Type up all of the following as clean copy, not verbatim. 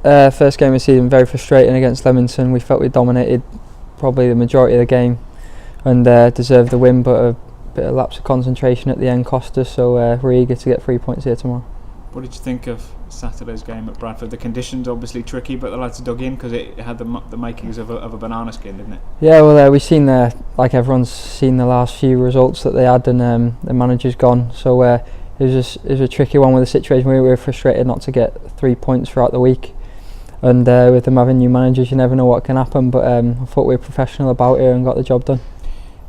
First game of the season, very frustrating against Leamington. We felt we dominated probably the majority of the game and deserved the win, but a bit of lapse of concentration at the end cost us, so we're eager to get 3 points here tomorrow. What did you think of Saturday's game at Bradford? The conditions obviously tricky, but the lads dug in because it had the makings of a banana skin, didn't it? Yeah, well, we've seen like everyone's seen the last few results that they had, and the manager's gone, so it was a tricky one with the situation. We were frustrated not to get 3 points throughout the week, and with them having new managers, you never know what can happen, but I thought we were professional about it and got the job done.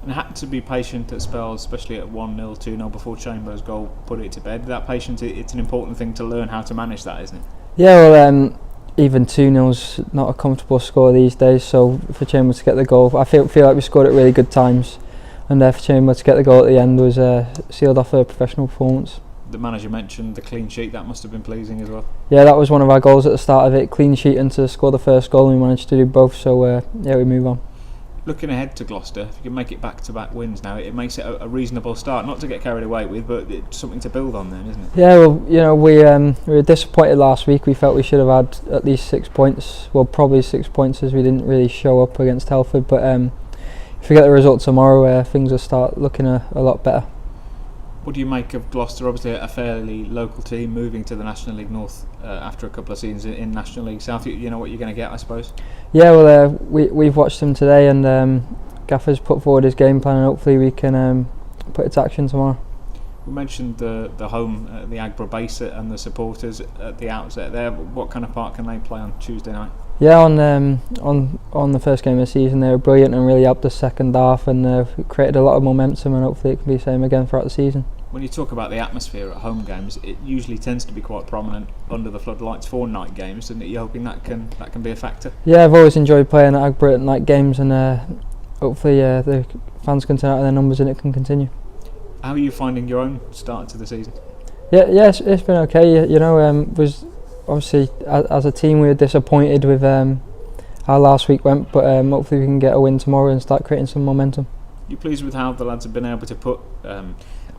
And had to be patient at spells, especially at 1-0, 2-0 before Chambers' goal put it to bed. That patience, it's an important thing to learn how to manage that, isn't it? Yeah, well, even 2-0's not a comfortable score these days, so for Chambers to get the goal, I feel like we scored at really good times, and for Chambers to get the goal at the end was sealed off a professional performance. The manager mentioned the clean sheet, that must have been pleasing as well. Yeah, that was one of our goals at the start of it, clean sheet and to score the first goal, and we managed to do both, so yeah, we move on. Looking ahead to Gloucester, if you can make it back-to-back wins now, it makes it a reasonable start. Not to get carried away with, but it's something to build on then, isn't it? Yeah, well, we were disappointed last week. We felt we should have had at least 6 points. Well, probably 6 points, as we didn't really show up against Telford. But if we get the result tomorrow, things will start looking a lot better. What do you make of Gloucester? Obviously a fairly local team moving to the National League North after a couple of seasons in National League South. You know what you're going to get, I suppose? Yeah, well, we've watched them today, and Gaffer's put forward his game plan, and hopefully we can put it to action tomorrow. We mentioned the home, the Aggborough base and the supporters at the outset there. What kind of part can they play on Tuesday night? Yeah, on the first game of the season, they were brilliant and really helped the second half, and created a lot of momentum, and hopefully it can be the same again throughout the season. When you talk about the atmosphere at home games, it usually tends to be quite prominent under the floodlights for night games, and you're hoping that can be a factor. Yeah, I've always enjoyed playing at Aggborough at night games, and hopefully the fans can turn out their numbers and it can continue. How are you finding your own start to the season? Yeah, it's been okay. Was obviously as a team we were disappointed with how last week went, but hopefully we can get a win tomorrow and start creating some momentum. You pleased with how the lads have been able to put?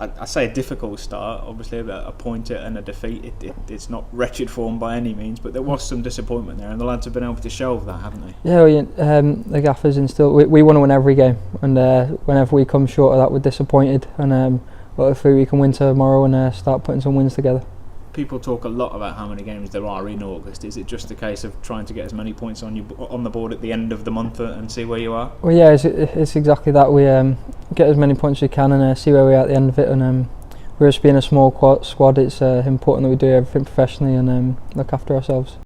I say a difficult start, obviously a point and a defeat. It's not wretched form by any means, but there was some disappointment there, and the lads have been able to shelve that, haven't they? Yeah, the Gaffers instilled. We want to win every game, and whenever we come short of that, we're disappointed. And hopefully we can win tomorrow and start putting some wins together. People talk a lot about how many games there are in August. Is it just a case of trying to get as many points on the board at the end of the month and see where you are? Well, yeah, it's exactly that. We get as many points as we can and see where we are at the end of it. And we're just being a small squad. It's important that we do everything professionally and look after ourselves.